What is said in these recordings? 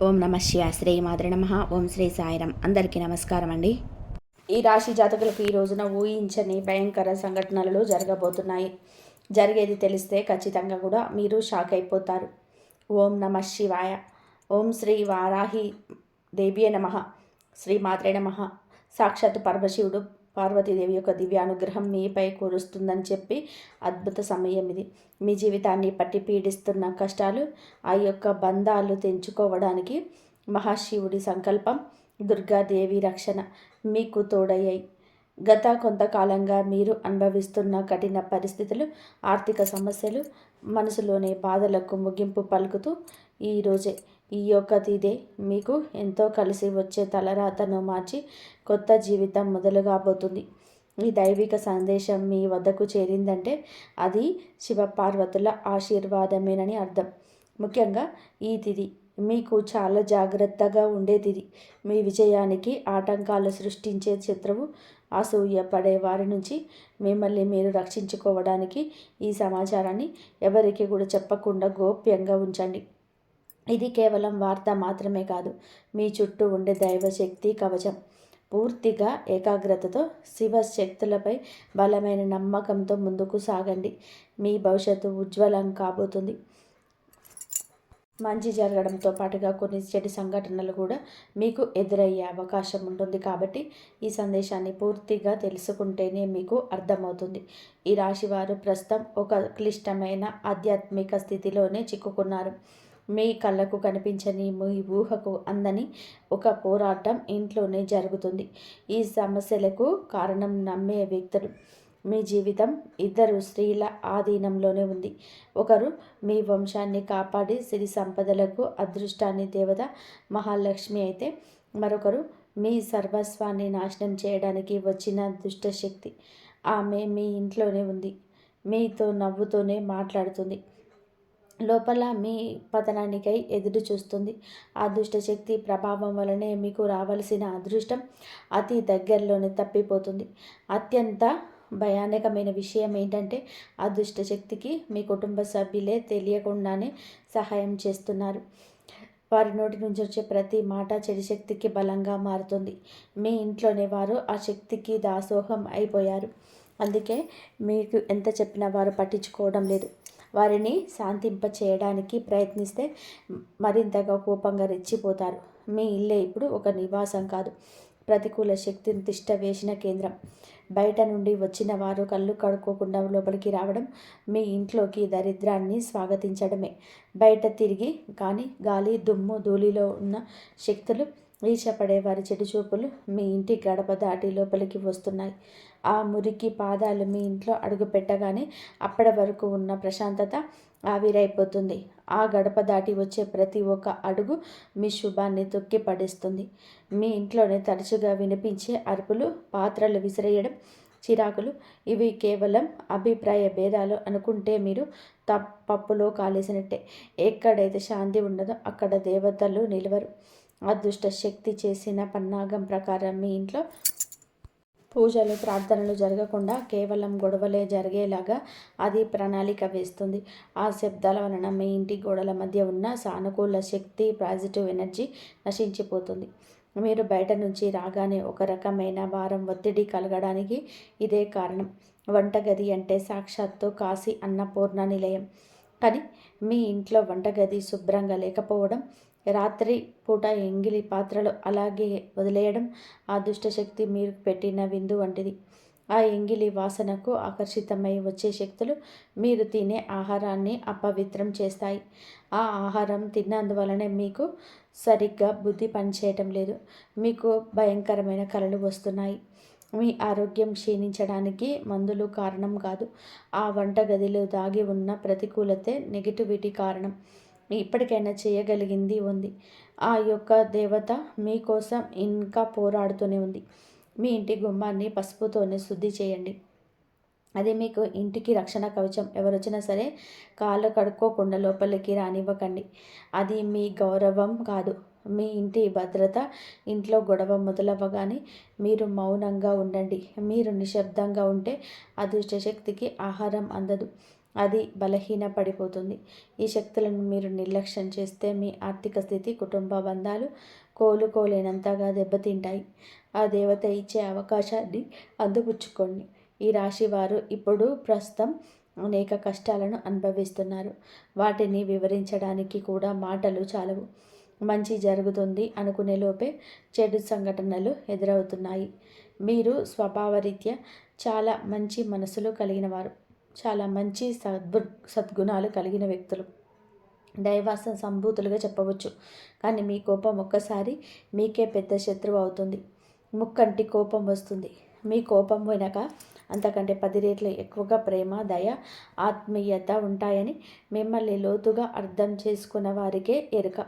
ఓం నమ శివాయ. శ్రీ మాతృ నమ. ఓం శ్రీ సాయిరాం. అందరికీ నమస్కారం అండి. ఈ రాశి జాతకులకు ఈ రోజున ఊహించని భయంకర సంఘటనలు జరగబోతున్నాయి. జరిగేది తెలిస్తే ఖచ్చితంగా కూడా మీరు షాక్ అయిపోతారు. ఓం నమ శివాయ. ఓం శ్రీ వారాహి దేవియే నమ. శ్రీ మాత్రే నమ. సాక్షాత్ పరమశివుడు పార్వతీదేవి యొక్క దివ్యానుగ్రహం మీపై కురుస్తుందని చెప్పి అద్భుత సమయం ఇది. మీ జీవితాన్ని పట్టి పీడిస్తున్న కష్టాలు, ఆ యొక్క బంధాలు తెంచుకోవడానికి మహాశివుడి సంకల్పం, దుర్గాదేవి రక్షణ మీకు తోడయ్యాయి. గత కొంతకాలంగా మీరు అనుభవిస్తున్న కఠిన పరిస్థితులు, ఆర్థిక సమస్యలు, మనసులోని బాధలకు ముగింపు పలుకుతూ ఈరోజే ఈ యొక్క తిథే మీకు ఎంతో కలిసి వచ్చే తలరాతను మార్చి కొత్త జీవితం మొదలుగాబోతుంది. ఈ దైవిక సందేశం మీ వద్దకు చేరిందంటే అది శివపార్వతుల ఆశీర్వాదమేనని అర్థం. ముఖ్యంగా ఈ తిథి మీకు చాలా జాగ్రత్తగా ఉండే తిథి. మీ విజయానికి ఆటంకాలు సృష్టించే శత్రువు, అసూయ పడే వారి నుంచి మిమ్మల్ని మీరు రక్షించుకోవడానికి ఈ సమాచారాన్ని ఎవరికి కూడా చెప్పకుండా గోప్యంగా ఉంచండి. ఇది కేవలం వార్త మాత్రమే కాదు, మీ చుట్టూ ఉండే దైవశక్తి కవచం. పూర్తిగా ఏకాగ్రతతో శివశక్తులపై బలమైన నమ్మకంతో ముందుకు సాగండి. మీ భవిష్యత్తు ఉజ్వలం కాబోతుంది. మంచి జరగడంతో పాటుగా కొన్ని చెడు సంఘటనలు కూడా మీకు ఎదురయ్యే అవకాశం ఉంటుంది. కాబట్టి ఈ సందేశాన్ని పూర్తిగా తెలుసుకుంటేనే మీకు అర్థమవుతుంది. ఈ రాశివారు ప్రస్తుతం ఒక క్లిష్టమైన ఆధ్యాత్మిక స్థితిలోనే చిక్కుకున్నారు. మీ కళ్ళకు కనిపించని, మీ ఊహకు అందని ఒక పోరాటం ఇంట్లోనే జరుగుతుంది. ఈ సమస్యలకు కారణం నమ్మే వ్యక్తులు. మీ జీవితం ఇద్దరు స్త్రీల ఆధీనంలోనే ఉంది. ఒకరు మీ వంశాన్ని కాపాడి సిరి సంపదలకు అదృష్టాన్ని దేవత మహాలక్ష్మి అయితే, మరొకరు మీ సర్వస్వాన్ని నాశనం చేయడానికి వచ్చిన దుష్టశక్తి. ఆమె మీ ఇంట్లోనే ఉంది, మీతో నవ్వుతూనే మాట్లాడుతుంది, లోపల మీ పతనానికై ఎదురు చూస్తుంది. ఆ దుష్టశక్తి ప్రభావం వలనే మీకు రావలసిన అదృష్టం అతి దగ్గరలోనే తప్పిపోతుంది. అత్యంత భయానకమైన విషయం ఏంటంటే, ఆ దుష్టశక్తికి మీ కుటుంబ సభ్యులే తెలియకుండానే సహాయం చేస్తున్నారు. వారి నోటి నుంచి వచ్చే ప్రతి మాట చెడు శక్తికి బలంగా మారుతుంది. మీ ఇంట్లోనే వారు ఆ శక్తికి దాసోహం అయిపోయారు. అందుకే మీకు ఎంత చెప్పినా వారు పట్టించుకోవడం లేదు. వారిని శాంతింప చేయడానికి ప్రయత్నిస్తే మరింతగా కోపంగా రెచ్చిపోతారు. మీ ఇల్లే ఇప్పుడు ఒక నివాసం కాదు, ప్రతికూల శక్తిని తిష్ట వేసిన కేంద్రం. బయట నుండి వచ్చిన వారు కళ్ళు కడుక్కోకుండా లోపలికి రావడం మీ ఇంట్లోకి దరిద్రాన్ని స్వాగతించడమే. బయట తిరిగి కానీ గాలి, దుమ్ము, ధూళిలో ఉన్న శక్తులు, ఈర్ష్యపడే వారి చెడు చూపులు మీ ఇంటి గడప దాటి లోపలికి వస్తున్నాయి. ఆ మురికి పాదాలు మీ ఇంట్లో అడుగు పెట్టగానే అప్పటి వరకు ఉన్న ప్రశాంతత ఆవిరైపోతుంది. ఆ గడప దాటి వచ్చే ప్రతి ఒక్క అడుగు మీ శుభాన్ని తొక్కి పడేస్తుంది. మీ ఇంట్లోనే తరచుగా వినిపించే అరుపులు, పాత్రలు విసిరేయడం, చిరాకులు ఇవి కేవలం అభిప్రాయ భేదాలు అనుకుంటే మీరు పప్పులో కాలేసినట్టే. ఎక్కడైతే శాంతి ఉండదో అక్కడ దేవతలు నిలవరు. అదృష్ట శక్తి చేసిన పన్నాగం ప్రకారం మీ ఇంట్లో పూజలు, ప్రార్థనలు జరగకుండా కేవలం గొడవలే జరిగేలాగా అది ప్రణాళిక వేస్తుంది. ఆ శబ్దాల వలన మీ ఇంటి గోడల మధ్య ఉన్న సానుకూల శక్తి, పాజిటివ్ ఎనర్జీ నశించిపోతుంది. మీరు బయట నుంచి రాగానే ఒక రకమైన భారం, ఒత్తిడి కలగడానికి ఇదే కారణం. వంటగది అంటే సాక్షాత్తు కాశీ అన్నపూర్ణ నిలయం. కానీ మీ ఇంట్లో వంటగది శుభ్రంగా లేకపోవడం, రాత్రి పూట ఎంగిలి పాత్రలు అలాగే వదిలేయడం ఆ దుష్టశక్తి మీరు పెట్టిన విందు వంటిది. ఆ ఎంగిలి వాసనకు ఆకర్షితమై వచ్చే శక్తులు మీరు తినే ఆహారాన్ని అపవిత్రం చేస్తాయి. ఆ ఆహారం తిన్నందువలనే మీకు సరిగ్గా బుద్ధి పనిచేయటం లేదు. మీకు భయంకరమైన కలలు వస్తున్నాయి. మీ ఆరోగ్యం క్షీణించడానికి మందులు కారణం కాదు, ఆ వంటగదిలో దాగి ఉన్న ప్రతికూలతే, నెగిటివిటీ కారణం. ఇప్పటికైనా చేయగలిగింది ఉంది. ఆ యొక్క దేవత మీకోసం ఇంకా పోరాడుతూనే ఉంది. మీ ఇంటి గుమ్మాన్ని పసుపుతోనే శుద్ధి చేయండి. అది మీకు ఇంటికి రక్షణ కవచం. ఎవరొచ్చినా సరే కాళ్ళు కడుక్కోకుండా లోపలికి రానివ్వకండి. అది మీ గౌరవం కాదు, మీ ఇంటి భద్రత. ఇంట్లో గొడవ మొదలవ్వగానే మీరు మౌనంగా ఉండండి. మీరు నిశ్శబ్దంగా ఉంటే అదృష్ట శక్తికి ఆహారం అందదు. అది బలహీన పడిపోతుంది. ఈ శక్తులను మీరు నిర్లక్ష్యం చేస్తే మీ ఆర్థిక స్థితి, కుటుంబ బంధాలు కోలుకోలేనంతగా దెబ్బతింటాయి. ఆ దేవత ఇచ్చే అవకాశాన్ని అందిపుచ్చుకోండి. ఈ రాశి వారు ఇప్పుడు ప్రస్తుతం అనేక కష్టాలను అనుభవిస్తున్నారు. వాటిని వివరించడానికి కూడా మాటలు చాలవు. మంచి జరుగుతుంది అనుకునే లోపే చెడు సంఘటనలు ఎదురవుతున్నాయి. మీరు స్వభావరీత్యా చాలా మంచి మనసులు కలిగిన వారు, చాలా మంచి సద్గుణాలు కలిగిన వ్యక్తులు, దైవాస సంభూతులుగా చెప్పవచ్చు. కానీ మీ కోపం ఒక్కసారి మీకే పెద్ద శత్రువు అవుతుంది. ముక్కంటి కోపం వస్తుంది. మీ కోపం వెనక అంతకంటే 10 రెట్లు ఎక్కువగా ప్రేమ, దయ, ఆత్మీయత ఉంటాయని మిమ్మల్ని లోతుగా అర్థం చేసుకున్న వారికే ఎరుక.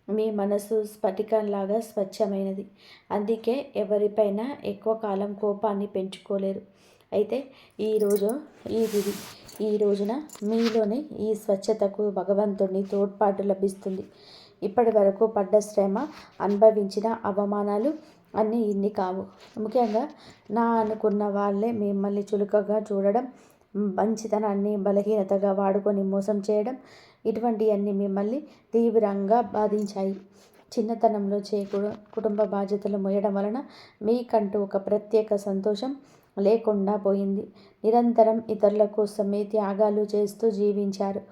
మీ మనసు స్ఫటికంలాగా స్వచ్ఛమైనది. అందుకే ఎవరిపైనా ఎక్కువ కాలం కోపాన్ని పెంచుకోలేరు. అయితే ఈ రోజున మీలోని ఈ స్వచ్ఛతకు భగవంతుని తోడ్పాటు లభిస్తుంది. ఇప్పటి వరకు పడ్డ శ్రమ, అనుభవించిన అవమానాలు అన్నీ ఇన్ని కావు. ముఖ్యంగా నా అనుకున్న వాళ్ళే మిమ్మల్ని చులకగా చూడడం, మంచితనాన్ని బలహీనతగా వాడుకొని మోసం చేయడం, ఇటువంటివన్నీ మిమ్మల్ని తీవ్రంగా బాధించాయి. చిన్నతనంలో కుటుంబ బాధ్యతలు మోయడం వలన మీకంటూ ఒక ప్రత్యేక సంతోషం లేకుండా పోయింది. నిరంతరం ఇతరుల కోసమే త్యాగాలు చేస్తూ జీవించారు.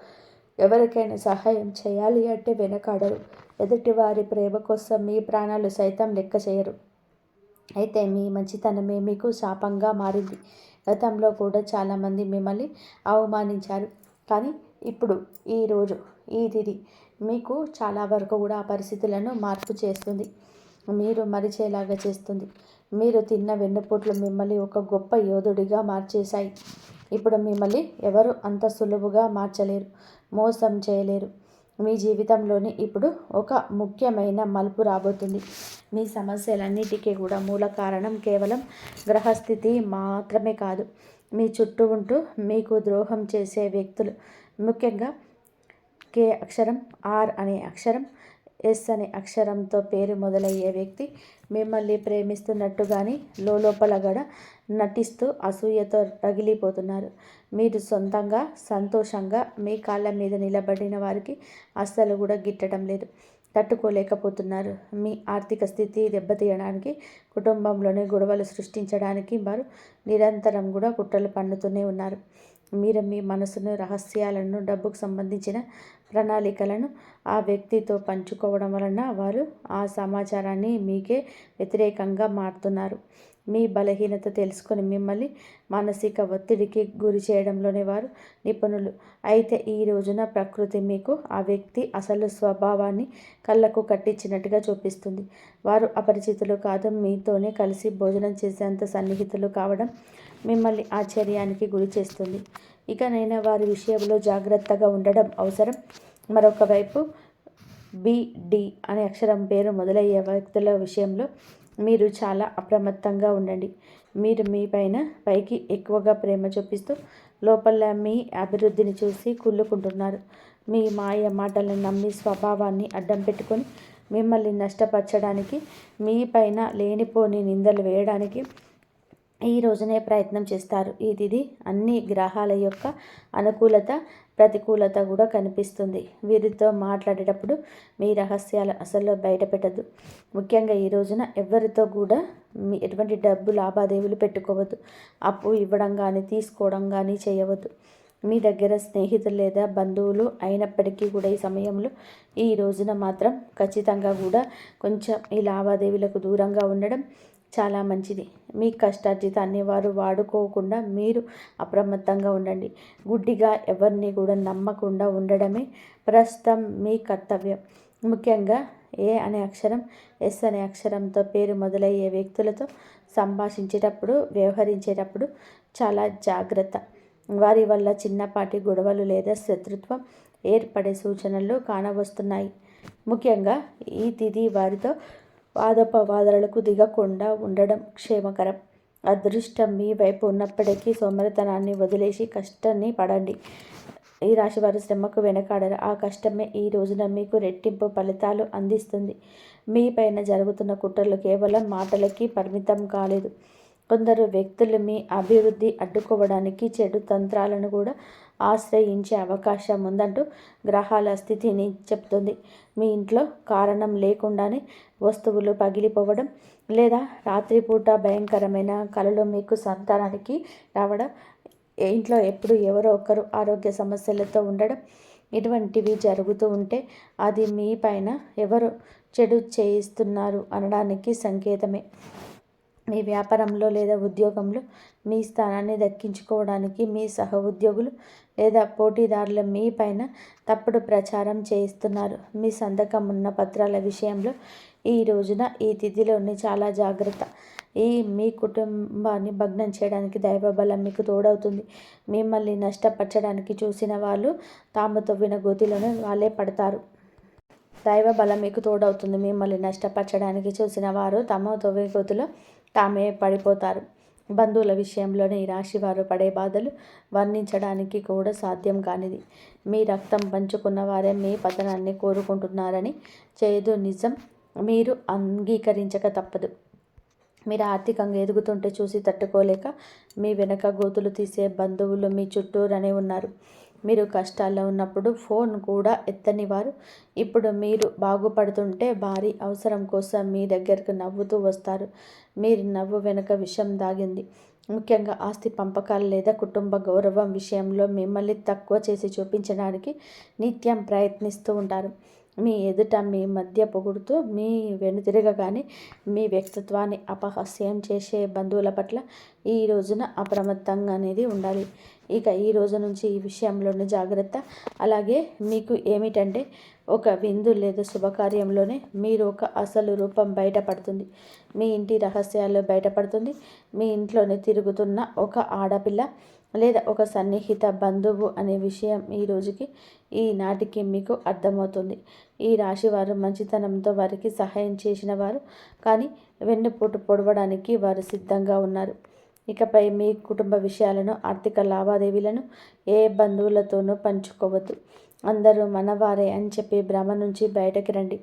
ఎవరికైనా సహాయం చేయాలి అంటే వెనకాడరు. ఎదుటివారి ప్రేమ కోసం మీ ప్రాణాలు సైతం లెక్క చేయరు. అయితే మీ మంచితనమే మీకు శాపంగా మారింది. గతంలో కూడా చాలామంది మిమ్మల్ని అవమానించారు. కానీ ఇప్పుడు ఈ తిథి మీకు చాలా వరకు కూడా ఆ పరిస్థితులను మార్పు చేస్తుంది. మీరు మరిచేలాగా చేస్తుంది. మీరు తిన్న వెన్నుపోట్లు మిమ్మల్ని ఒక గొప్ప యోధుడిగా మార్చేశాయి. ఇప్పుడు మిమ్మల్ని ఎవరు అంత సులువుగా మార్చలేరు, మోసం చేయలేరు. మీ జీవితంలోని ఇప్పుడు ఒక ముఖ్యమైన మలుపు రాబోతుంది. మీ సమస్యలన్నిటికీ కూడా మూల కారణం కేవలం గ్రహస్థితి మాత్రమే కాదు. మీ చుట్టూ ఉంటూ మీకు ద్రోహం చేసే వ్యక్తులు. ముఖ్యంగా కే అక్షరం, ఆర్ అనే అక్షరం, ఎస్ అనే అక్షరంతో పేరు మొదలయ్యే వ్యక్తి మిమ్మల్ని ప్రేమిస్తున్నట్టుగాని లోపల కూడా నటిస్తూ అసూయతో రగిలిపోతున్నారు. మీరు సొంతంగా సంతోషంగా మీ కాళ్ళ మీద నిలబడిన వారికి అస్సలు కూడా గిట్టడం లేదు, తట్టుకోలేకపోతున్నారు. మీ ఆర్థిక స్థితి దెబ్బతీయడానికి, కుటుంబంలోనే గొడవలు సృష్టించడానికి వారు నిరంతరం కూడా కుట్రలు పన్నుతూనే ఉన్నారు. మీరు మీ మనసును, రహస్యాలను, డబ్బుకు సంబంధించిన ప్రణాళికలను ఆ వ్యక్తితో పంచుకోవడం వలన వారు ఆ సమాచారాన్ని మీకే వ్యతిరేకంగా మారుతున్నారు. మీ బలహీనత తెలుసుకొని మిమ్మల్ని మానసిక ఒత్తిడికి గురి చేయడంలోనే వారు నిపుణులు. అయితే ఈ రోజున ప్రకృతి మీకు ఆ వ్యక్తి అసలు స్వభావాన్ని కళ్ళకు కట్టించినట్టుగా చూపిస్తుంది. వారు అపరిచితులు కాదు, మీతోనే కలిసి భోజనం చేసేంత సన్నిహితులు కావడం మిమ్మల్ని ఆశ్చర్యానికి గురి చేస్తుంది. ఇకనైనా వారి విషయంలో జాగ్రత్తగా ఉండడం అవసరం. మరొక వైపు బిడి అనే అక్షరం పేరు మొదలయ్యే వ్యక్తుల విషయంలో మీరు చాలా అప్రమత్తంగా ఉండండి. మీరు మీ పైకి ఎక్కువగా ప్రేమ చూపిస్తూ లోపల మీ అభివృద్ధిని చూసి కుళ్ళుకుంటున్నారు. మీ మాయ మాటలను నమ్మి స్వభావాన్ని అడ్డం పెట్టుకొని మిమ్మల్ని నష్టపరచడానికి, మీ పైన లేనిపోని నిందలు వేయడానికి ఈ రోజునే ప్రయత్నం చేస్తారు. ఈ తిథి అన్ని గ్రహాల యొక్క అనుకూలత, ప్రతికూలత కూడా కనిపిస్తుంది. వీరితో మాట్లాడేటప్పుడు మీ రహస్యాలు అసలు బయటపెట్టద్దు. ముఖ్యంగా ఈ రోజున ఎవరితో కూడా ఎటువంటి డబ్బు లావాదేవీలు పెట్టుకోవద్దు. అప్పు ఇవ్వడం కానీ తీసుకోవడం కానీ చేయవద్దు. మీ దగ్గర స్నేహితులు లేదా బంధువులు అయినప్పటికీ కూడా ఈ సమయంలో ఈ రోజున మాత్రం ఖచ్చితంగా కూడా కొంచెం ఈ లావాదేవీలకు దూరంగా ఉండడం చాలా మంచిది. మీ కష్టార్జితాన్ని వారు వాడుకోకుండా మీరు అప్రమత్తంగా ఉండండి. గుడ్డిగా ఎవరిని కూడా నమ్మకుండా ఉండడమే ప్రస్తుతం మీ కర్తవ్యం. ముఖ్యంగా ఏ అనే అక్షరం, ఎస్ అనే అక్షరంతో పేరు మొదలయ్యే వ్యక్తులతో సంభాషించేటప్పుడు, వ్యవహరించేటప్పుడు చాలా జాగ్రత్త. వారి వల్ల చిన్నపాటి గొడవలు లేదా శత్రుత్వం ఏర్పడే సూచనలు కానవస్తున్నాయి. ముఖ్యంగా ఈ తిథి వారితో వాదోపవాదాలకు దిగకుండా ఉండడం క్షేమకరం. అదృష్టం మీ వైపు ఉన్నప్పటికీ సోమరితనాన్ని వదిలేసి కష్టాన్ని పడండి. ఈ రాశివారు శ్రమకు వెనకాడరు. ఆ కష్టమే ఈ రోజున మీకు రెట్టింపు ఫలితాలు అందిస్తుంది. మీ పైన జరుగుతున్న కుట్రలు కేవలం మాటలకి పరిమితం కాలేదు. కొందరు వ్యక్తులు మీ అభివృద్ధి అడ్డుకోవడానికి చెడు తంత్రాలను కూడా ఆశ్రయించే అవకాశం ఉందంటూ గ్రహాల స్థితిని చెప్తుంది. మీ ఇంట్లో కారణం లేకుండానే వస్తువులు పగిలిపోవడం లేదా రాత్రిపూట భయంకరమైన కలలు మీకు సంతానానికి రావడం, ఇంట్లో ఎప్పుడు ఎవరో ఒకరు ఆరోగ్య సమస్యలతో ఉండడం, ఇటువంటివి జరుగుతూ ఉంటే అది మీ పైన ఎవరు చెడు చేయిస్తున్నారు అనడానికి సంకేతమే. మీ వ్యాపారంలో లేదా ఉద్యోగంలో మీ స్థానాన్ని దక్కించుకోవడానికి మీ సహ ఉద్యోగులు లేదా పోటీదారులు మీ పైన తప్పుడు ప్రచారం చేయిస్తున్నారు. మీ సంతకం ఉన్న పత్రాల విషయంలో ఈ రోజున ఈ తిథిలోని చాలా జాగ్రత్త. మీ కుటుంబాన్ని భగ్నం చేయడానికి దైవబలం మీకు తోడవుతుంది. మిమ్మల్ని నష్టపరచడానికి చూసిన వాళ్ళు తాము తవ్విన గోతిలోనే వాళ్ళే పడతారు. దైవ బలం మీకు తోడవుతుంది. మిమ్మల్ని నష్టపరచడానికి చూసిన వారు తమ తవ్వే గోతిలో తామే పడిపోతారు. బంధువుల విషయంలోనే ఈ రాశి వారు పడే బాధలు వర్ణించడానికి కూడా సాధ్యం కానిది. మీ రక్తం పంచుకున్న వారే మీ పతనాన్ని కోరుకుంటున్నారని చేదు నిజం మీరు అంగీకరించక తప్పదు. మీరు ఆర్థికంగా ఎదుగుతుంటే చూసి తట్టుకోలేక మీ వెనక గోతులు తీసే బంధువులు మీ చుట్టూరనే ఉన్నారు. మీరు కష్టాల్లో ఉన్నప్పుడు ఫోన్ కూడా ఎత్తని వారు ఇప్పుడు మీరు బాగుపడుతుంటే భారీ అవసరం కోసం మీ దగ్గరకు నవ్వుతూ వస్తారు. మీరు నవ్వు వెనుక విషం దాగింది. ముఖ్యంగా ఆస్తి పంపకాలు లేదా కుటుంబ గౌరవం విషయంలో మిమ్మల్ని తక్కువ చేసి చూపించడానికి నిత్యం ప్రయత్నిస్తూ ఉంటారు. మీ ఎదుట మీ మధ్య పొగుడుతూ మీ వెనుతిరగగానే మీ వ్యక్తిత్వాన్ని అపహాస్యం చేసే బంధువుల పట్ల ఈ రోజున అప్రమత్తంగా అనేది ఉండాలి. ఇక ఈ రోజు నుంచి ఈ విషయంలోని జాగ్రత్త. అలాగే మీకు ఏమిటంటే ఒక విందు లేదా శుభకార్యంలోనే మీరు ఒక అసలు రూపం బయటపడుతుంది. మీ ఇంటి రహస్యాలు బయటపడుతుంది. మీ ఇంట్లోనే తిరుగుతున్న ఒక ఆడపిల్ల లేదా ఒక సన్నిహిత బంధువు అనే విషయం ఈ రోజుకి ఈనాటికి మీకు అర్థమవుతుంది. ఈ రాశివారు మంచితనంతో వారికి సహాయం చేసిన వారు, కానీ వెన్నుపోటు పొడవడానికి వారు సిద్ధంగా ఉన్నారు. ఇకపై మీ కుటుంబ విషయాలను, ఆర్థిక లావాదేవీలను ఏ బంధువులతోనూ పంచుకోవద్దు. అందరూ మనవారే అని చెప్పి భ్రమ నుంచి బయటకి రండి.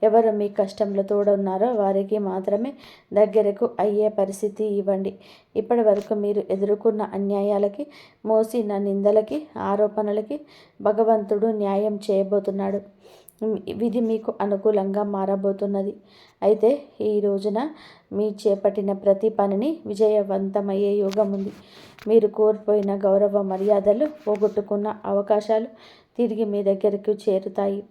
ఎవరు మీ కష్టంలో తోడున్నారో వారికి మాత్రమే దగ్గరకు అయ్యే పరిస్థితి ఇవ్వండి. ఇప్పటి వరకు మీరు ఎదుర్కొన్న అన్యాయాలకి, మోసిన నిందలకి, ఆరోపణలకి భగవంతుడు న్యాయం చేయబోతున్నాడు. విధి మీకు అనుకూలంగా మారబోతున్నది. అయితే ఈ రోజున మీ చేపట్టిన ప్రతి పనిని విజయవంతమయ్యే యోగం ఉంది. మీరు కోల్పోయిన గౌరవ మర్యాదలు, పోగొట్టుకున్న అవకాశాలు తిరిగి మీ దగ్గరకు చేరుతాయి.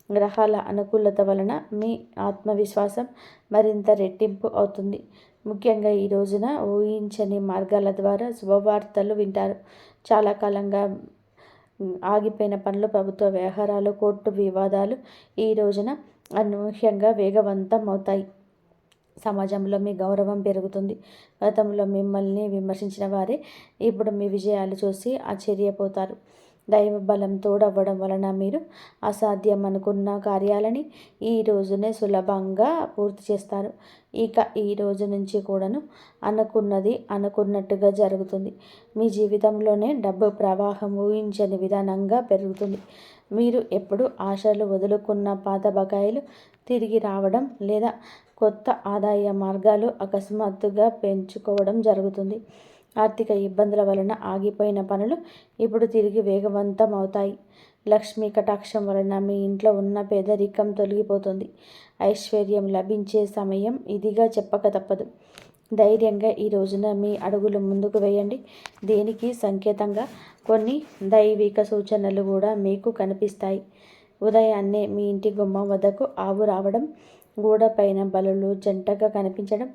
గ్రహాల అనుకూలత వలన మీ ఆత్మవిశ్వాసం మరింత రెట్టింపు అవుతుంది. ముఖ్యంగా ఈ రోజున ఊహించని మార్గాల ద్వారా శుభవార్తలు వింటారు. చాలా కాలంగా ఆగిపోయిన పనులు, ప్రభుత్వ వ్యవహారాలు, కోర్టు వివాదాలు ఈ రోజున అనూహ్యంగా వేగవంతం అవుతాయి. సమాజంలో మీ గౌరవం పెరుగుతుంది. గతంలో మిమ్మల్ని విమర్శించిన వారే ఇప్పుడు మీ విజయాలు చూసి ఆశ్చర్యపోతారు. దైవ బలం తోడవ్వడం వలన మీరు అసాధ్యం అనుకున్న కార్యాలని ఈ రోజునే సులభంగా పూర్తి చేస్తారు. ఇక ఈ రోజు నుంచి కూడాను అనుకున్నది అనుకున్నట్టుగా జరుగుతుంది. మీ జీవితంలోనే డబ్బు ప్రవాహం ఊహించని విధానంగా పెరుగుతుంది. మీరు ఎప్పుడు ఆశలు వదులుకున్న పాత బకాయిలు తిరిగి రావడం లేదా కొత్త ఆదాయ మార్గాలు అకస్మాత్తుగా పెంచుకోవడం జరుగుతుంది. ఆర్థిక ఇబ్బందుల వలన ఆగిపోయిన పనులు ఇప్పుడు తిరిగి వేగవంతం అవుతాయి. లక్ష్మీ కటాక్షం వలన మీ ఇంట్లో ఉన్న పేదరికం తొలగిపోతుంది. ఐశ్వర్యం లభించే సమయం ఇదిగా చెప్పక తప్పదు. ధైర్యంగా ఈ రోజున మీ అడుగులు ముందుకు వేయండి. దీనికి సంకేతంగా కొన్ని దైవిక సూచనలు కూడా మీకు కనిపిస్తాయి. ఉదయాన్నే మీ ఇంటి గుమ్మం వద్దకు ఆవు రావడం, గోడ పైన బలులు జంటగా కనిపించడం,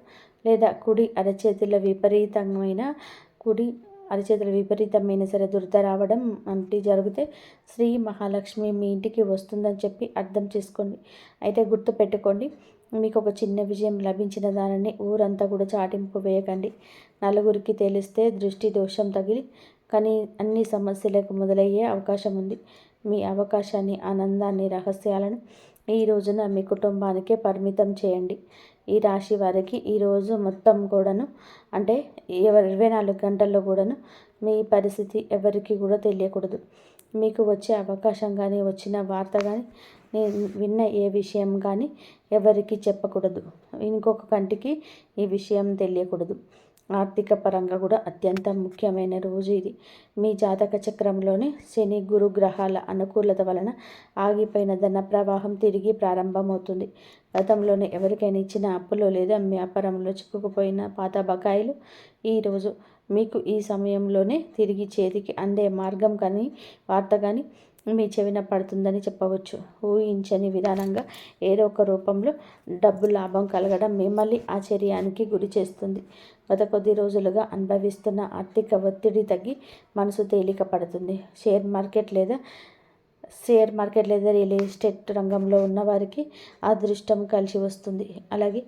లేదా కుడి అరచేతుల విపరీతమైన సరే దురద రావడం వంటి జరిగితే శ్రీ మహాలక్ష్మి మీ ఇంటికి వస్తుందని చెప్పి అర్థం చేసుకోండి. అయితే గుర్తుపెట్టుకోండి, మీకు ఒక చిన్న విజయం లభించిన దానిని ఊరంతా కూడా చాటింపు వేయకండి. నలుగురికి తెలిస్తే దృష్టి దోషం తగిలి కానీ అన్ని సమస్యలకు మొదలయ్యే అవకాశం ఉంది. మీ అవకాశాన్ని, ఆనందాన్ని, రహస్యాలను ఈ రోజున మీ కుటుంబానికే పరిమితం చేయండి. ఈ రాశి వారికి ఈరోజు మొత్తం కూడాను అంటే 24 గంటల్లో కూడాను మీ పరిస్థితి ఎవరికి కూడా తెలియకూడదు. మీకు వచ్చే అవకాశం కానీ, వచ్చిన వార్త కానీ, నేను విన్న ఏ విషయం కానీ ఎవరికి చెప్పకూడదు. ఇంకొక కంటికి ఈ విషయం తెలియకూడదు. ఆర్థిక పరంగా కూడా అత్యంత ముఖ్యమైన రోజు ఇది. మీ జాతక చక్రంలోని శని గురు గ్రహాల అనుకూలత వలన ఆగిపోయిన ధన ప్రవాహం తిరిగి ప్రారంభమవుతుంది. గతంలోనే ఎవరికైనా ఇచ్చిన అప్పులో లేదా వ్యాపారంలో చిక్కుకుపోయిన పాత బకాయిలు ఈరోజు మీకు ఈ సమయంలోనే తిరిగి చేతికి అందే మార్గం కానీ వార్త కానీ మీ చెవిన పడుతుందని చెప్పవచ్చు. ఊహించని విధానంగా ఏదో ఒక రూపంలో డబ్బు లాభం కలగడం మిమ్మల్ని ఆశ్చర్యానికి గురి చేస్తుంది. గత కొద్ది రోజులుగా అనుభవిస్తున్న ఆర్థిక ఒత్తిడి తగ్గి మనసు తేలిక పడుతుంది. షేర్ మార్కెట్ లేదా రియల్ ఎస్టేట్ రంగంలో ఉన్నవారికి అదృష్టం కలిసి వస్తుంది. అలాగే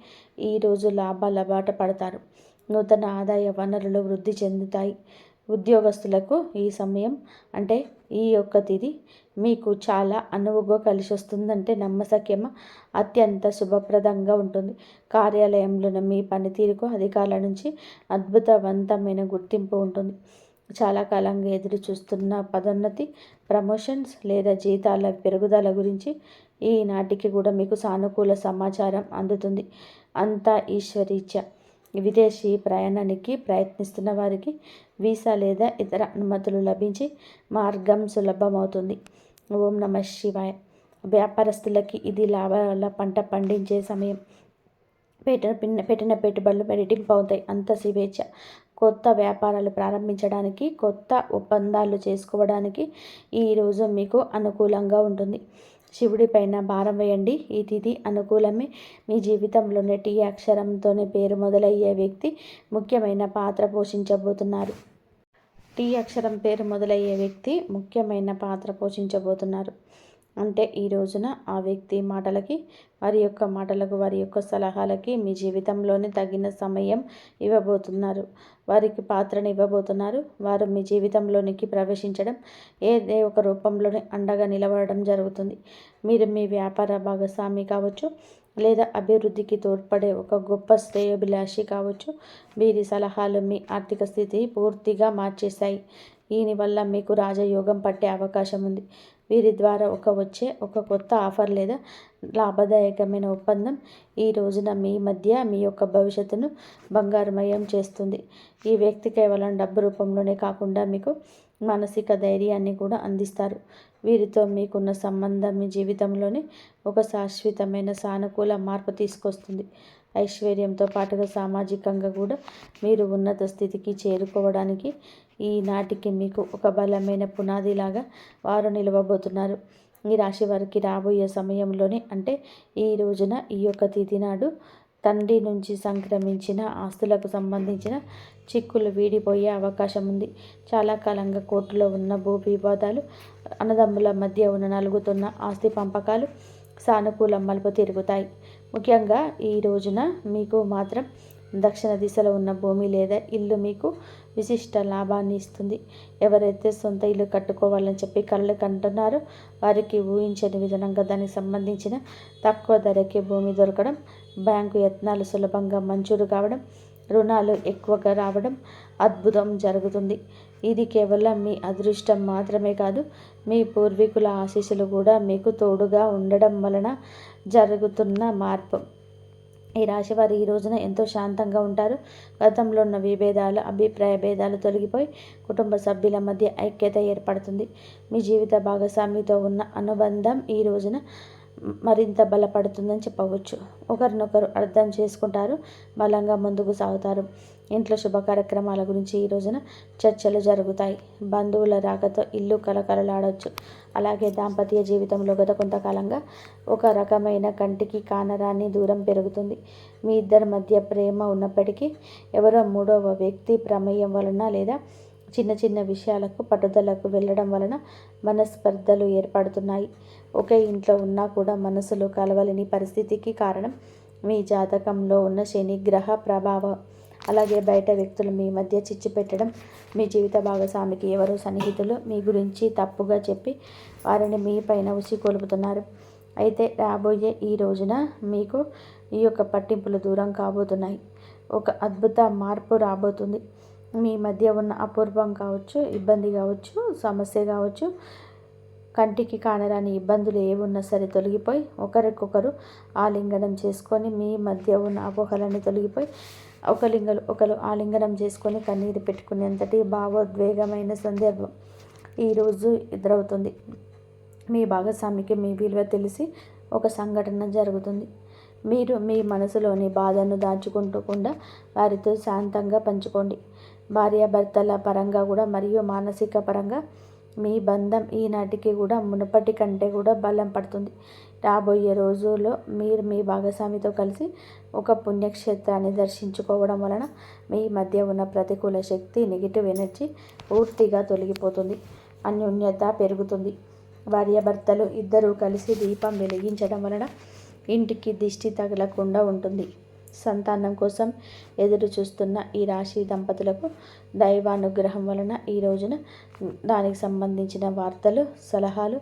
ఈరోజు లాభాల బాట పడతారు. నూతన ఆదాయ వనరులు వృద్ధి చెందుతాయి. ఉద్యోగస్తులకు ఈ సమయం అంటే ఈ యొక్క తిథి మీకు చాలా అనువుగా కలిసి వస్తుందంటే నమ్మశక్యమ అత్యంత శుభప్రదంగా ఉంటుంది. కార్యాలయంలోని మీ పనితీరుకు అధికారుల నుంచి అద్భుతవంతమైన గుర్తింపు ఉంటుంది. చాలా కాలంగా ఎదురు చూస్తున్న పదోన్నతి, ప్రమోషన్స్ లేదా జీతాల పెరుగుదల గురించి ఈనాటికి కూడా మీకు సానుకూల సమాచారం అందుతుంది. అంతా ఈశ్వరీచ్ఛ. విదేశీ ప్రయాణానికి ప్రయత్నిస్తున్న వారికి వీసా లేదా ఇతర అనుమతులు లభించి మార్గం సులభమవుతుంది. ఓం నమః శివాయ. వ్యాపారస్తులకి ఇది లాభాల పంట పండించే సమయం. పెట్టిన పెట్టుబడులు రెట్టింపు అవుతాయి. అంత శివేచ్ఛ. కొత్త వ్యాపారాలు ప్రారంభించడానికి, కొత్త ఒప్పందాలు చేసుకోవడానికి ఈరోజు మీకు అనుకూలంగా ఉంటుంది. శివుడి పైన భారం వేయండి. ఈ తిథి అనుకూలమే. మీ జీవితంలోనే టీ అక్షరంతోనే పేరు మొదలయ్యే వ్యక్తి ముఖ్యమైన పాత్ర పోషించబోతున్నారు. టీ అక్షరం పేరు మొదలయ్యే వ్యక్తి ముఖ్యమైన పాత్ర పోషించబోతున్నారు. అంటే ఈ రోజున ఆ వ్యక్తి మాటలకి, వారి యొక్క సలహాలకి మీ జీవితంలోనే తగిన సమయం ఇవ్వబోతున్నారు. వారికి పాత్రను ఇవ్వబోతున్నారు. వారు మీ జీవితంలోనికి ప్రవేశించడం, ఏదే ఒక రూపంలోనే అండగా నిలబడడం జరుగుతుంది. మీరు మీ వ్యాపార భాగస్వామి కావచ్చు, లేదా అభివృద్ధికి తోడ్పడే ఒక గొప్ప శ్రేయోభిలాషి కావచ్చు. వీరి సలహాలు మీ ఆర్థిక స్థితి పూర్తిగా మార్చేశాయి. దీనివల్ల మీకు రాజయోగం పట్టే అవకాశం ఉంది. వీరి ద్వారా వచ్చే ఒక కొత్త ఆఫర్ లేదా లాభదాయకమైన ఒప్పందం ఈ రోజున మీ యొక్క భవిష్యత్తును బంగారుమయం చేస్తుంది. ఈ వ్యక్తి కేవలం డబ్బు రూపంలోనే కాకుండా మీకు మానసిక ధైర్యాన్ని కూడా అందిస్తారు. వీరితో మీకున్న సంబంధం మీ జీవితంలోనే ఒక శాశ్వతమైన సానుకూల మార్పు తీసుకొస్తుంది. ఐశ్వర్యంతో పాటుగా సామాజికంగా కూడా మీరు ఉన్నత స్థితికి చేరుకోవడానికి ఈనాటికి మీకు ఒక బలమైన పునాదిలాగా వారు నిలవబోతున్నారు. ఈ రాశి వారికి రాబోయే సమయంలోనే అంటే ఈ రోజున ఈ యొక్క తిథి నాడు తండ్రి నుంచి సంక్రమించిన ఆస్తులకు సంబంధించిన చిక్కులు వీడిపోయే అవకాశం ఉంది. చాలా కాలంగా కోర్టులో ఉన్న భూ వివాదాలు, అన్నదమ్ముల మధ్య నలుగుతున్న ఆస్తి పంపకాలు సానుకూల మలుపు తిరుగుతాయి. ముఖ్యంగా ఈ రోజున మీకు మాత్రం దక్షిణ దిశలో ఉన్న భూమి లేదా ఇల్లు మీకు విశిష్ట లాభాన్ని ఇస్తుంది. ఎవరైతే సొంత ఇల్లు కట్టుకోవాలని చెప్పి కలలు కంటున్నారో వారికి ఊహించని విధంగా దానికి సంబంధించిన తక్కువ ధరకే భూమి దొరకడం, బ్యాంకు యత్నాలు సులభంగా మంజూరు కావడం, రుణాలు ఎక్కువగా రావడం అద్భుతం జరుగుతుంది. ఇది కేవలం మీ అదృష్టం మాత్రమే కాదు, మీ పూర్వీకుల ఆశీస్సులు కూడా మీకు తోడుగా ఉండడం వలన జరుగుతున్న మార్పు. ఈ రాశి వారు ఈ రోజున ఎంతో శాంతంగా ఉంటారు. గతంలో ఉన్న విభేదాలు, అభిప్రాయ భేదాలు తొలగిపోయి కుటుంబ సభ్యుల మధ్య ఐక్యత ఏర్పడుతుంది. మీ జీవిత భాగస్వామితో ఉన్న అనుబంధం ఈ రోజున మరింత బలపడుతుందని చెప్పవచ్చు. ఒకరినొకరు అర్థం చేసుకుంటారు, బలంగా ముందుకు సాగుతారు. ఇంట్లో శుభ కార్యక్రమాల గురించి ఈ రోజున చర్చలు జరుగుతాయి. బంధువుల రాకతో ఇల్లు కలకలలాడవచ్చు. అలాగే దాంపత్య జీవితంలో గత కొంతకాలంగా ఒక రకమైన కంటికి కానరాని దూరం పెరుగుతుంది. మీ ఇద్దరి మధ్య ప్రేమ ఉన్నప్పటికీ ఎవరో మూడవ వ్యక్తి ప్రమేయం వలన లేదా చిన్న చిన్న విషయాలకు పట్టుదలకు వెళ్ళడం వలన మనస్పర్ధలు ఏర్పడుతున్నాయి. ఒకే ఇంట్లో ఉన్నా కూడా మనసులు కలవలేని పరిస్థితికి కారణం మీ జాతకంలో ఉన్న శని గ్రహ ప్రభావం. అలాగే బయట వ్యక్తులు మీ మధ్య చిచ్చు పెట్టడం, మీ జీవిత భాగస్వామికి ఎవరో సన్నిహితులు మీ గురించి తప్పుగా చెప్పి వారిని మీ పైన ఉసిగొలుపుతున్నారు. అయితే రాబోయే ఈ రోజున మీకు ఈ యొక్క పట్టింపులు దూరం కాబోతున్నాయి. ఒక అద్భుత మార్పు రాబోతుంది. మీ మధ్య ఉన్న అపూర్వం కావచ్చు, ఇబ్బంది కావచ్చు, సమస్య కావచ్చు, కంటికి కానరాని ఇబ్బందులు ఏమున్నా సరే తొలగిపోయి ఒకరికొకరు ఆలింగనం చేసుకొని మీ మధ్య ఉన్న అపోహలన్నీ తొలగిపోయి ఒకరు ఆలింగనం చేసుకొని కన్నీరు పెట్టుకునేంతటి భావోద్వేగమైన సందర్భం ఈరోజు ఎదురవుతుంది. మీ భాగస్వామికి మీ విలువ తెలిసి ఒక సంఘటన జరుగుతుంది. మీరు మీ మనసులోని బాధను దాచుకుంటకుండా వారితో శాంతంగా పంచుకోండి. భార్యాభర్తల పరంగా కూడా మరియు మానసిక పరంగా మీ బంధం ఈనాటికి కూడా మునుపటి కంటే కూడా బలం పడుతుంది. రాబోయే రోజుల్లో మీరు మీ భాగస్వామితో కలిసి ఒక పుణ్యక్షేత్రాన్ని దర్శించుకోవడం వలన మీ మధ్య ఉన్న ప్రతికూల శక్తి, నెగిటివ్ ఎనర్జీ పూర్తిగా తొలగిపోతుంది. అన్యోన్యత పెరుగుతుంది. భార్యాభర్తలు ఇద్దరూ కలిసి దీపం వెలిగించడం వలన ఇంటికి దిష్టి తగలకుండా ఉంటుంది. సంతానం కోసం ఎదురు చూస్తున్న ఈ రాశి దంపతులకు దైవానుగ్రహం వలన ఈ రోజున దానికి సంబంధించిన వార్తలు, సలహాలు,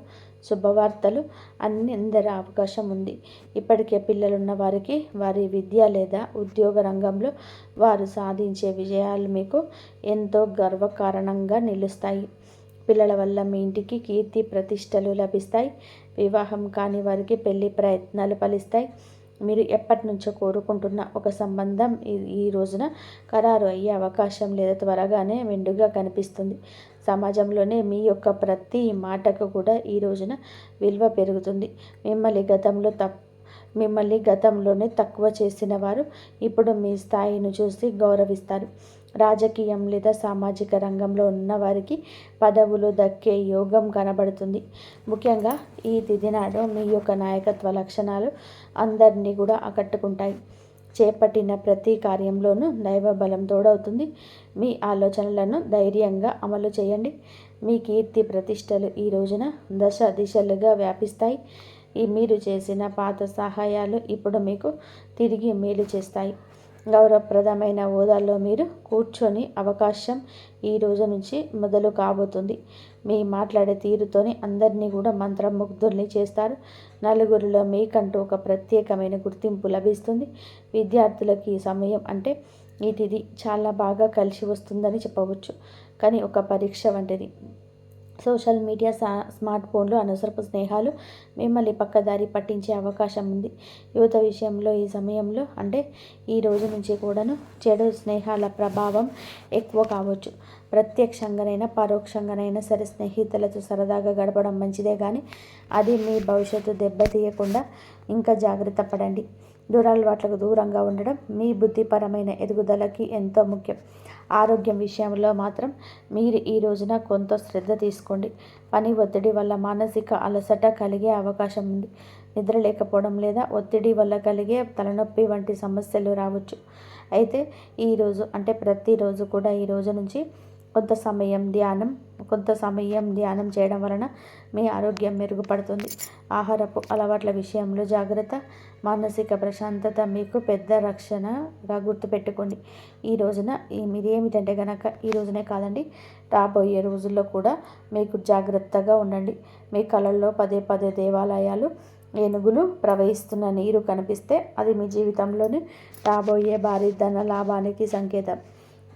శుభవార్తలు అన్ని అందరి అవకాశం ఉంది. ఇప్పటికే పిల్లలున్న వారికి వారి విద్య లేదా ఉద్యోగ రంగంలో వారు సాధించే విజయాలు మీకు ఎంతో గర్వకారణంగా నిలుస్తాయి. పిల్లల వల్ల మీ ఇంటికి కీర్తి ప్రతిష్టలు లభిస్తాయి. వివాహం కాని వారికి పెళ్లి ప్రయత్నాలు ఫలిస్తాయి. మీరు ఎప్పటి నుంచో కోరుకుంటున్న ఒక సంబంధం ఈ రోజున ఖరారు అయ్యే అవకాశం లేదా త్వరగానే మెండుగా కనిపిస్తుంది. సమాజంలోనే మీ యొక్క ప్రతి మాటకు కూడా ఈ రోజున విలువ పెరుగుతుంది. మిమ్మల్ని గతంలోనే తక్కువ చేసిన వారు ఇప్పుడు మీ స్థాయిని చూసి గౌరవిస్తారు. రాజకీయం లేదా సామాజిక రంగంలో ఉన్న వారికి పదవులు దక్కే యోగం కనబడుతుంది. ముఖ్యంగా ఈ తిథి నాడు మీ యొక్క నాయకత్వ లక్షణాలు అందరినీ కూడా ఆకట్టుకుంటాయి. చేపట్టిన ప్రతి కార్యంలోనూ దైవ బలం తోడవుతుంది. మీ ఆలోచనలను ధైర్యంగా అమలు చేయండి. మీ కీర్తి ప్రతిష్టలు ఈ రోజున దశ దిశలుగా వ్యాపిస్తాయి. మీరు చేసిన పాత సహాయాలు ఇప్పుడు మీకు తిరిగి మేలు చేస్తాయి. గౌరవప్రదమైన హోదాలో మీరు కూర్చొని అవకాశం ఈ రోజు నుంచి మొదలు కాబోతుంది. మీ మాట్లాడే తీరుతోని అందరినీ కూడా మంత్రముగ్ధుల్ని చేస్తారు. నలుగురిలో మీకంటూ ఒక ప్రత్యేకమైన గుర్తింపు లభిస్తుంది. విద్యార్థులకి ఈ సమయం అంటే ఈ తిథి చాలా బాగా కలిసి వస్తుందని చెప్పవచ్చు. కానీ ఒక పరీక్ష వంటిది. సోషల్ మీడియా, స్మార్ట్ ఫోన్లు, అనవసరపు స్నేహాలు మిమ్మల్ని పక్కదారి పట్టించే అవకాశం ఉంది. యువత విషయంలో ఈ సమయంలో అంటే ఈ రోజు నుంచి కూడాను చెడు స్నేహాల ప్రభావం ఎక్కువ కావచ్చు. ప్రత్యక్షంగానైనా పరోక్షంగానైనా సరే స్నేహితులతో సరదాగా గడపడం మంచిదే, కానీ అది మీ భవిష్యత్తు దెబ్బతీయకుండా ఇంకా జాగ్రత్త పడండి. దురలవాట్లకు దూరంగా ఉండడం మీ బుద్ధిపరమైన ఎదుగుదలకి ఎంతో ముఖ్యం. ఆరోగ్యం విషయంలో మాత్రం మీరు ఈ రోజున కొంత శ్రద్ధ తీసుకోండి. పని ఒత్తిడి వల్ల మానసిక అలసట కలిగే అవకాశం ఉంది. నిద్ర లేకపోవడం లేదా ఒత్తిడి వల్ల కలిగే తలనొప్పి వంటి సమస్యలు రావచ్చు. అయితే ఈరోజు అంటే ప్రతిరోజు కూడా ఈ రోజు నుంచి కొంత సమయం ధ్యానం చేయడం వలన మీ ఆరోగ్యం మెరుగుపడుతుంది. ఆహారపు అలవాట్ల విషయంలో జాగ్రత్త, మానసిక ప్రశాంతత మీకు పెద్ద రక్షణగా గుర్తుపెట్టుకోండి. ఈ రోజున మీరు ఏమిటంటే కనుక ఈ రోజునే కాదండి, రాబోయే రోజుల్లో కూడా మీకు జాగ్రత్తగా ఉండండి. మీ కళల్లో పదే పదే దేవాలయాలు, ఏనుగులు, ప్రవహిస్తున్న నీరు కనిపిస్తే అది మీ జీవితంలోని రాబోయే భారీ ధన లాభానికి సంకేతం.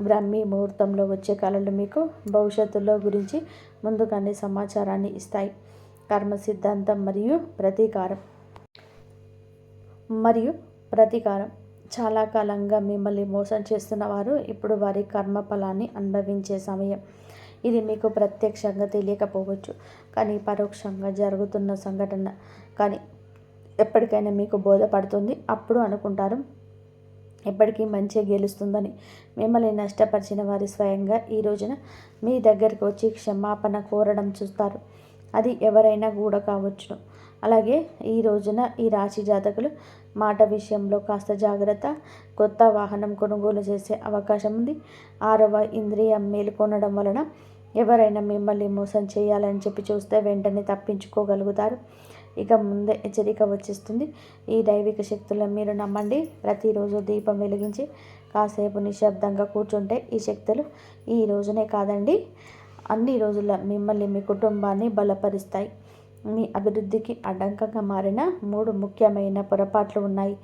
బ్రాహ్మీ ముహూర్తంలో వచ్చే కళలు మీకు భవిష్యత్తులో గురించి ముందుగానే సమాచారాన్ని ఇస్తాయి. కర్మ సిద్ధాంతం మరియు ప్రతీకారం చాలా కాలంగా మిమ్మల్ని మోసం చేస్తున్న వారు ఇప్పుడు వారి కర్మ ఫలాన్ని అనుభవించే సమయం. ఇది మీకు ప్రత్యక్షంగా తెలియకపోవచ్చు, కానీ పరోక్షంగా జరుగుతున్న సంఘటన కానీ ఎప్పటికైనా మీకు బోధపడుతుంది. అప్పుడు అనుకుంటారు ఎప్పటికీ మంచి గెలుస్తుందని. మిమ్మల్ని నష్టపరిచిన వారి స్వయంగా ఈ రోజున మీ దగ్గరికి వచ్చి క్షమాపణ కోరడం చూస్తారు. అది ఎవరైనా కూడా కావచ్చును. అలాగే ఈ రోజున ఈ రాశి జాతకులు మాట విషయంలో కాస్త జాగ్రత్త. కొత్త వాహనం కొనుగోలు చేసే అవకాశం ఉంది. 6వ ఇంద్రియం మేలుకొనడం వలన ఎవరైనా మిమ్మల్ని మోసం చేయాలని చెప్పి చూస్తే వెంటనే తప్పించుకోగలుగుతారు. ఇక ముందే హెచ్చరిక వచ్చేస్తుంది. ఈ దైవిక శక్తులను మీరు నమ్మండి. ప్రతిరోజు దీపం వెలిగించి కాసేపు నిశ్శబ్దంగా కూర్చుంటే ఈ శక్తులు ఈ రోజునే కాదండి, అన్ని రోజుల మిమ్మల్ని, మీ కుటుంబాన్ని బలపరుస్తాయి. మీ అభివృద్ధికి అడ్డంకంగా మారిన 3 ముఖ్యమైన పొరపాట్లు ఉన్నాయి.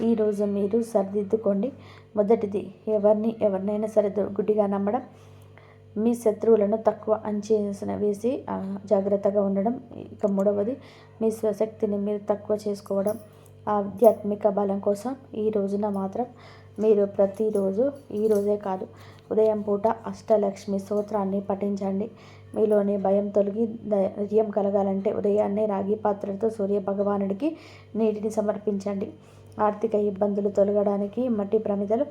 ఈరోజు మీరు సరిదిద్దుకోండి. మొదటిది, ఎవరినైనా సరే గుడ్డిగా నమ్మడం. మీ శత్రువులను తక్కువ అంచనా వేసి జాగ్రత్తగా ఉండడం. ఇక 3వది, మీ స్వశక్తిని మీరు తక్కువ చేసుకోవడం. ఆధ్యాత్మిక బలం కోసం ఈ రోజున మాత్రం మీరు ప్రతిరోజు ఈ రోజే కాదు ఉదయం పూట అష్టలక్ష్మి స్తోత్రాన్ని పఠించండి. మీలోని భయం తొలగి ధైర్యం కలగాలంటే ఉదయాన్నే రాగి పాత్రతో సూర్య భగవానుడికి నీటిని సమర్పించండి. ఆర్థిక ఇబ్బందులు తొలగడానికి మట్టి ప్రమిదలు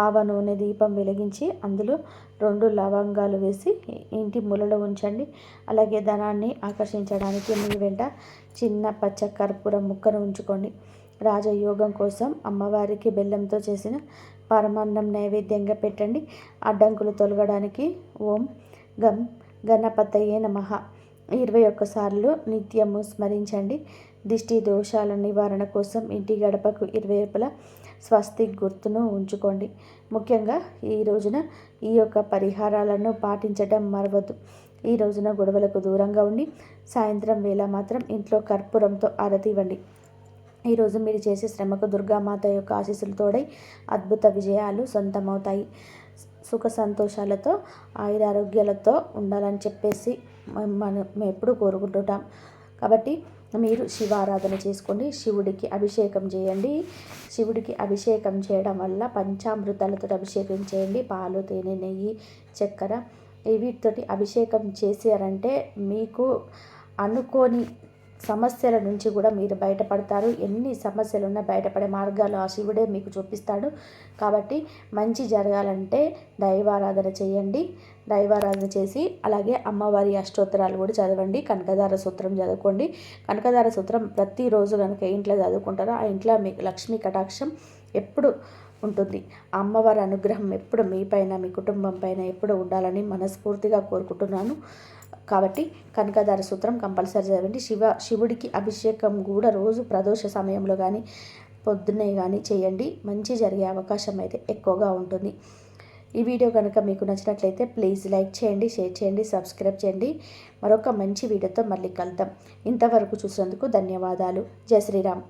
ఆవ నూనె దీపం వెలిగించి అందులో 2 లవంగాలు వేసి ఇంటి మూలలో ఉంచండి. అలాగే ధనాన్ని ఆకర్షించడానికి మీ వెంట చిన్న పచ్చ కర్పూరం ముక్కను ఉంచుకోండి. రాజయోగం కోసం అమ్మవారికి బెల్లంతో చేసిన పరమాన్నం నైవేద్యంగా పెట్టండి. అడ్డంకులు తొలగడానికి ఓం గం గణపతయే నమః 21 సార్లు నిత్యము స్మరించండి. దిష్టి దోషాల నివారణ కోసం ఇంటి గడపకు ఇరువైపులా స్వస్తిక్ గుర్తును ఉంచుకోండి. ముఖ్యంగా ఈ రోజున ఈ యొక్క పరిహారాలను పాటించడం మరవద్దు. ఈ రోజున గొడవలకు దూరంగా ఉండి సాయంత్రం వేళ మాత్రం ఇంట్లో కర్పూరంతో ఆరతి ఇవ్వండి. ఈరోజు మీరు చేసే శ్రమకు దుర్గామాత యొక్క ఆశీస్సులు తోడై అద్భుత విజయాలు సొంతమవుతాయి. సుఖ సంతోషాలతో ఆయురారోగ్యాలతో ఉండాలని చెప్పేసి మనం ఎప్పుడు కోరుకుంటుంటాం. కాబట్టి మీరు శివారాధన చేసుకోండి. శివుడికి అభిషేకం చేయండి. శివుడికి అభిషేకం చేయడం వల్ల పంచామృతాలతో అభిషేకం చేయండి. పాలు, తేనె, నెయ్యి, చక్కెర వీటితోటి అభిషేకం చేశారంటే మీకు అనుకోని సమస్యల నుంచి కూడా మీరు బయటపడతారు. ఎన్ని సమస్యలున్నా బయటపడే మార్గాలు ఆ శివుడే మీకు చూపిస్తాడు. కాబట్టి మంచి జరగాలంటే దైవారాధన చేయండి. దైవారాధన చేసి అలాగే అమ్మవారి అష్టోత్తరాలు కూడా చదవండి. కనకదార సూత్రం చదువుకోండి. కనకదార సూత్రం ప్రతిరోజు కనుక ఇంట్లో చదువుకుంటారో ఆ ఇంట్లో మీకు లక్ష్మీ కటాక్షం ఎప్పుడు ఉంటుంది. ఆ అమ్మవారి అనుగ్రహం ఎప్పుడు మీ పైన మీ కుటుంబం పైన ఎప్పుడు ఉండాలని మనస్ఫూర్తిగా కోరుకుంటున్నాను. కాబట్టి కనకదార సూత్రం కంపల్సరీ చదవండి. శివుడికి అభిషేకం కూడా రోజు ప్రదోష సమయంలో కానీ పొద్దున్నే కానీ చేయండి. మంచి జరిగే అవకాశం అయితే ఎక్కువగా ఉంటుంది. ఈ వీడియో కనుక మీకు నచ్చినట్లయితే ప్లీజ్ లైక్ చేయండి, షేర్ చేయండి, సబ్స్క్రైబ్ చేయండి. మరొక మంచి వీడియోతో మళ్ళీ కలుద్దాం. ఇంతవరకు చూసినందుకు ధన్యవాదాలు. జై శ్రీరామ్.